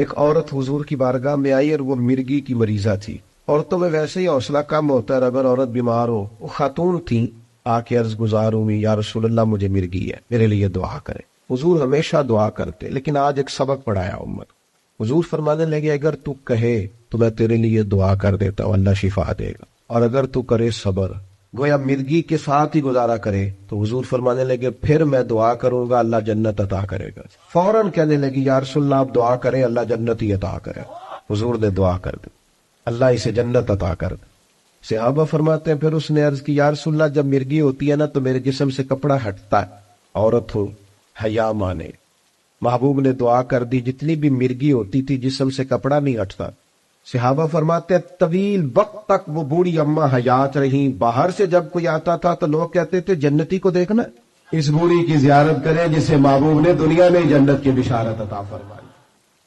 ایک عورت حضور کی بارگاہ میں آئی اور وہ مرگی کی مریضہ تھی. عورتوں میں ویسے ہی حوصلہ کم ہوتا ہے، اگر عورت بیمار ہو. وہ خاتون تھی، آ کے عرض گزار ہوئی، یا رسول اللہ مجھے مرگی ہے، میرے لیے دعا کرے. حضور ہمیشہ دعا کرتے، لیکن آج ایک سبق پڑھایا امت. حضور فرمانے لگے اگر تو کہے تو میں تیرے لیے دعا کر دیتا ہوں، اللہ شفا دے گا، اور اگر تو کرے صبر، گویا مرگی کے ساتھ ہی گزارا کرے، تو حضور فرمانے لگے پھر میں دعا کروں گا، اللہ جنت عطا کرے گا. فوراً کہنے لگی یا رسول اللہ آپ دعا کریں، اللہ جنت ہی عطا کرے. حضور نے دعا کر دی، اللہ اسے جنت عطا کر دے. صحابہ فرماتے ہیں پھر اس نے عرض کی یا رسول اللہ جب مرگی ہوتی ہے نا تو میرے جسم سے کپڑا ہٹتا ہے، عورت ہو حیا مانے. محبوب نے دعا کر دی، جتنی بھی مرگی ہوتی تھی جسم سے کپڑا نہیں ہٹتا. صحابہ فرماتے ہیں طویل وقت تک وہ بوڑھی اماں حیات رہیں. باہر سے جب کوئی آتا تھا تو لوگ کہتے تھے جنتی کو دیکھنا، اس بوڑھی کی زیارت کریں جسے محبوب نے دنیا میں جنت کی بشارت عطا فرمائی.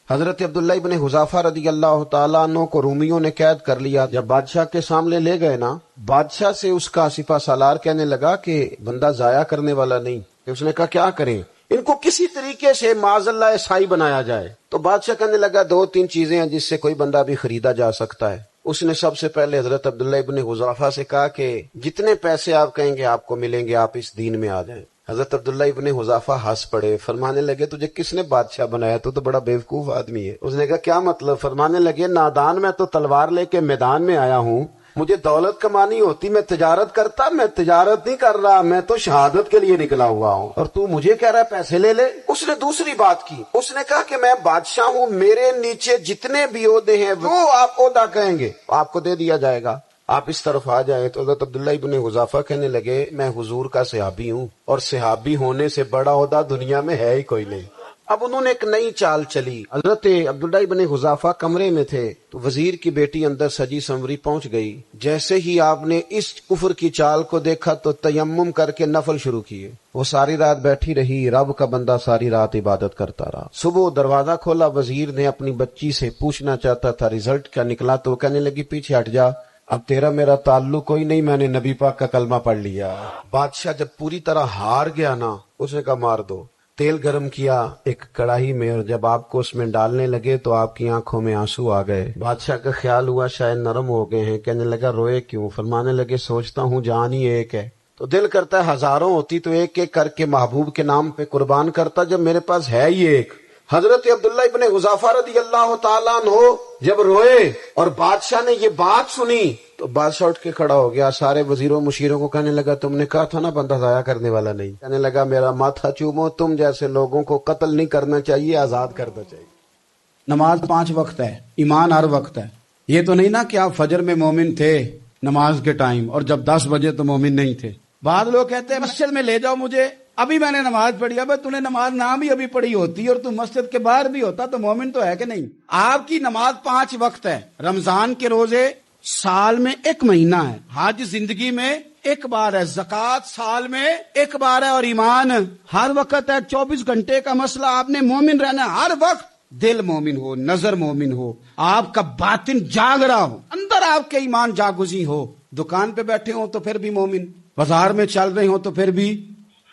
حضرت عبداللہ ابن حذافہ رضی اللہ تعالیٰ عنہ کو رومیوں نے قید کر لیا. جب بادشاہ کے سامنے لے گئے نا، بادشاہ سے اس کا سپہ سالار کہنے لگا کہ بندہ ضائع کرنے والا نہیں. اس نے کہا کیا کریں، ان کو کسی طریقے سے معاذ اللہ عیسائی بنایا جائے. تو بادشاہ کہنے لگا 2-3 چیزیں ہیں جس سے کوئی بندہ بھی خریدا جا سکتا ہے. اس نے سب سے پہلے حضرت عبداللہ ابن حذافہ سے کہا کہ جتنے پیسے آپ کہیں گے آپ کو ملیں گے، آپ اس دین میں آ جائیں. حضرت عبداللہ ابن حذافہ ہنس پڑے، فرمانے لگے تجھے کس نے بادشاہ بنایا، تو بڑا بیوقوف آدمی ہے. اس نے کہا کیا مطلب؟ فرمانے لگے نادان، میں تو تلوار لے کے میدان میں آیا ہوں، مجھے دولت کمانی ہوتی میں تجارت کرتا، میں تجارت نہیں کر رہا، میں تو شہادت کے لیے نکلا ہوا ہوں، اور تو مجھے کہہ رہا ہے پیسے لے لے. اس نے دوسری بات کی، اس نے کہا کہ میں بادشاہ ہوں، میرے نیچے جتنے بھی عہدے ہیں وہ آپ عہدہ کہیں گے آپ کو دے دیا جائے گا، آپ اس طرف آ جائیں. تو حضرت عبداللہ ابن حذافہ کہنے لگے میں حضور کا صحابی ہوں، اور صحابی ہونے سے بڑا عہدہ دنیا میں ہے ہی کوئی نہیں. اب انہوں نے ایک نئی چال چلی. حضرت عبداللہ ابن حذافہ کمرے میں تھے تو وزیر کی بیٹی اندر سجی سنوری پہنچ گئی. جیسے ہی آپ نے اس کفر کی چال کو دیکھا تو تیمم کر کے نفل شروع کیے. وہ ساری رات بیٹھی رہی، رب کا بندہ ساری رات عبادت کرتا رہا. صبح دروازہ کھولا، وزیر نے اپنی بچی سے پوچھنا چاہتا تھا رزلٹ کیا نکلا، تو وہ کہنے لگی پیچھے ہٹ جا، اب تیرا میرا تعلق کوئی نہیں، میں نے نبی پاک کا کلمہ پڑھ لیا. بادشاہ جب پوری طرح ہار گیا نا، اس نے کہا مار دو. تیل گرم کیا ایک کڑاہی میں، اور جب آپ کو اس میں ڈالنے لگے تو آپ کی آنکھوں میں آنسو آ گئے. بادشاہ کا خیال ہوا شاید نرم ہو گئے ہیں. کہنے لگا روئے کیوں؟ فرمانے لگے سوچتا ہوں جان ہی ایک ہے تو دل کرتا ہے ہزاروں ہوتی تو ایک ایک کر کے محبوب کے نام پہ قربان کرتا، جب میرے پاس ہے ہی ایک. حضرت عبداللہ ابن حذافہ رضی اللہ تعالیٰ عنہ جب روئے اور بادشاہ نے یہ بات سنی تو بادشاہ اٹھ کے کھڑا ہو گیا. سارے وزیروں مشیروں کو کہنے لگا تم نے کہا تھا نا بندہ ضائع کرنے والا نہیں. کہنے لگا میرا ماتھا چومو، تم جیسے لوگوں کو قتل نہیں کرنا چاہیے، آزاد کرنا چاہیے. نماز 5 وقت ہے، ایمان ہر وقت ہے. یہ تو نہیں نا کہ آپ فجر میں مومن تھے نماز کے ٹائم اور جب 10 بجے تو مومن نہیں تھے. بعض لوگ کہتے ہیں مسجد میں لے جاؤ مجھے، ابھی میں نے نماز پڑھی. اب تو نے نماز نہ بھی ابھی پڑھی ہوتی اور تو مسجد کے باہر بھی ہوتا تو مومن تو ہے کہ نہیں. آپ کی نماز 5 وقت ہے. رمضان کے روزے سال میں 1 مہینہ ہے، حج زندگی میں 1 بار ہے، زکوٰۃ سال میں 1 بار ہے، اور ایمان ہر وقت ہے. 24 گھنٹے کا مسئلہ، آپ نے مومن رہنا ہے ہر وقت. دل مومن ہو، نظر مومن ہو، آپ کا باطن جاگ رہا ہو، اندر آپ کے ایمان جاگزی ہو. دکان پہ بیٹھے ہوں تو پھر بھی مومن، بازار میں چل رہے ہوں تو پھر بھی،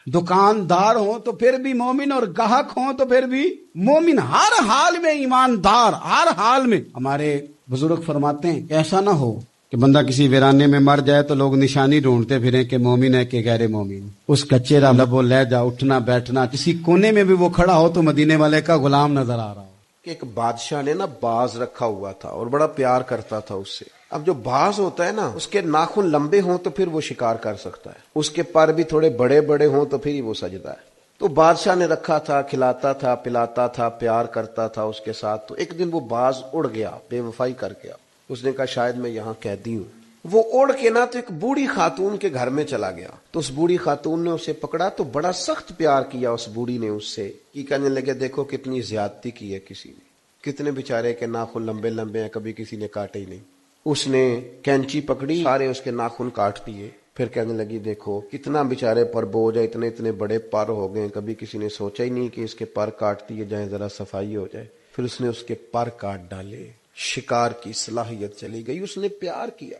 دکاندار ہوں تو پھر بھی مومن، اور گاہک ہوں تو پھر بھی مومن. ہر حال میں ایماندار، ہر حال میں. ہمارے بزرگ فرماتے ہیں کہ ایسا نہ ہو کہ بندہ کسی ویرانے میں مر جائے تو لوگ نشانی ڈھونڈتے پھریں کہ مومن ہے کہ غیر مومن. اس کا چہرہ لب و لہجہ، اٹھنا بیٹھنا، کسی کونے میں بھی وہ کھڑا ہو تو مدینے والے کا غلام نظر آ رہا ہو. کہ ایک بادشاہ نے نا باز رکھا ہوا تھا اور بڑا پیار کرتا تھا اس سے. اب جو باز ہوتا ہے نا، اس کے ناخن لمبے ہوں تو پھر وہ شکار کر سکتا ہے، اس کے پر بھی تھوڑے بڑے بڑے ہوں تو پھر ہی وہ سجدہ ہے. تو بادشاہ نے رکھا تھا، کھلاتا تھا، پلاتا تھا، پیار کرتا تھا اس کے ساتھ. تو ایک دن وہ باز اڑ گیا، بے وفائی کر گیا. اس نے کہا شاید میں یہاں قیدی ہوں. وہ اڑ کے نا تو ایک بوڑھی خاتون کے گھر میں چلا گیا. تو اس بوڑھی خاتون نے اسے پکڑا تو بڑا سخت پیار کیا اس بوڑھی نے اس سے، کہ کہنے لگے دیکھو کتنی زیادتی کی ہے کسی نے، کتنے بیچارے کے ناخن لمبے لمبے ہیں، کبھی کسی نے کاٹے ہی نہیں. اس نے کینچی پکڑی، سارے اس کے ناخن کاٹ دیے. پھر کہنے لگی دیکھو کتنا بیچارے پر بوجھ ہے، اتنے اتنے بڑے پر ہو گئے، کبھی کسی نے سوچا ہی نہیں کہ اس کے پر کاٹ دیے جائیں، ذرا صفائی ہو جائے. پھر اس نے اس کے پر کاٹ ڈالے. شکار کی صلاحیت چلی گئی. اس نے پیار کیا،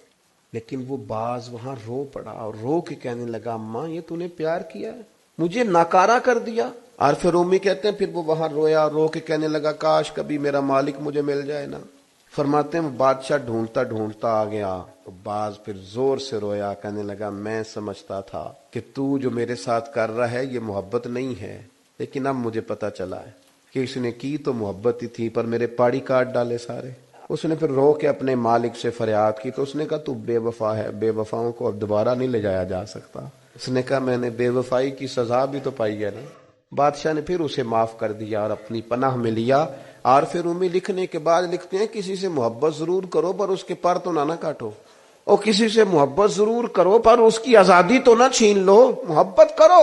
لیکن وہ باز وہاں رو پڑا اور رو کے کہنے لگا اماں یہ تو نے پیار کیا ہے، مجھے ناکارہ کر دیا. عارف رومی کہتے ہیں پھر وہ وہاں رویا، رو کے کہنے لگا کاش کبھی میرا مالک مجھے مل جائے نا. فرماتے ہیں وہ بادشاہ ڈھونڈتا ڈھونڈتا آ گیا تو باز پھر زور سے رویا، کہنے لگا میں سمجھتا تھا کہ تو جو میرے ساتھ کر رہا ہے یہ محبت نہیں ہے، لیکن اب مجھے پتا چلا ہے کہ اس نے کی تو محبت ہی تھی پر میرے پاڑی کاٹ ڈالے سارے. اس نے پھر رو کے اپنے مالک سے فریاد کی تو اس نے کہا تو بے وفا ہے، بے وفاؤں کو اب دوبارہ نہیں لے جایا جا سکتا. اس نے کہا میں نے بے وفائی کی سزا بھی تو پائی ہے نا. بادشاہ نے پھر اسے معاف کر دیا اور اپنی پناہ میں لیا. عارف رومی لکھنے کے بعد لکھتے ہیں کسی سے محبت ضرور کرو پر اس کے پر تو نہ کاٹو، اور کسی سے محبت ضرور کرو پر اس کی آزادی تو نہ چھین لو. محبت کرو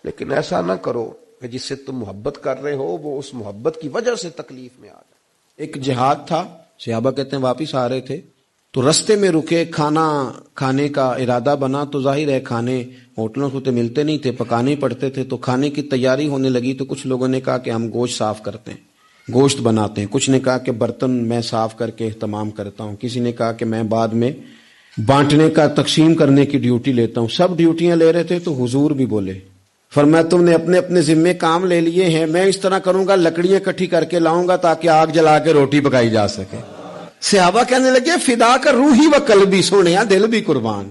لیکن ایسا نہ کرو کہ جس سے تم محبت کر رہے ہو وہ اس محبت کی وجہ سے تکلیف میں آ جائے. ایک جہاد تھا، صحابہ کہتے ہیں واپس آ رہے تھے تو رستے میں رکے، کھانا کھانے کا ارادہ بنا تو ظاہر ہے کھانے ہوٹلوں کو تو ملتے نہیں تھے، پکانے پڑتے تھے. تو کھانے کی تیاری ہونے لگی تو کچھ لوگوں نے کہا کہ ہم گوشت صاف کرتے ہیں، گوشت بناتے ہیں. کچھ نے کہا کہ برتن میں صاف کر کے اہتمام کرتا ہوں. کسی نے کہا کہ میں بعد میں بانٹنے کا، تقسیم کرنے کی ڈیوٹی لیتا ہوں. سب ڈیوٹیاں لے رہے تھے تو حضور بھی بولے، فرمایا تم نے اپنے اپنے ذمے کام لے لیے ہیں، میں اس طرح کروں گا لکڑیاں اکٹھی کر کے لاؤں گا تاکہ آگ جلا کے روٹی پکائی جا سکے. صحابہ کہنے لگے فدا کا روحی و قلبی، سونے دل بھی قربان،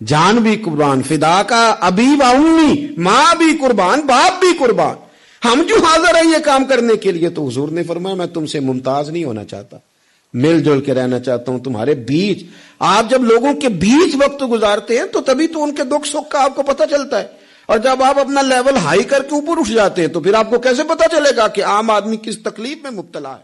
جان بھی قربان، فدا کا ابی و امی، ماں بھی قربان، باپ بھی قربان، ہم جو حاضر ہیں یہ کام کرنے کے لیے. تو حضور نے فرمایا میں تم سے ممتاز نہیں ہونا چاہتا، مل جل کے رہنا چاہتا ہوں تمہارے بیچ. آپ جب لوگوں کے بیچ وقت گزارتے ہیں تو تبھی تو ان کے دکھ سکھ کا آپ کو پتہ چلتا ہے، اور جب آپ اپنا لیول ہائی کر کے اوپر اٹھ جاتے ہیں تو پھر آپ کو کیسے پتہ چلے گا کہ عام آدمی کس تکلیف میں مبتلا ہے.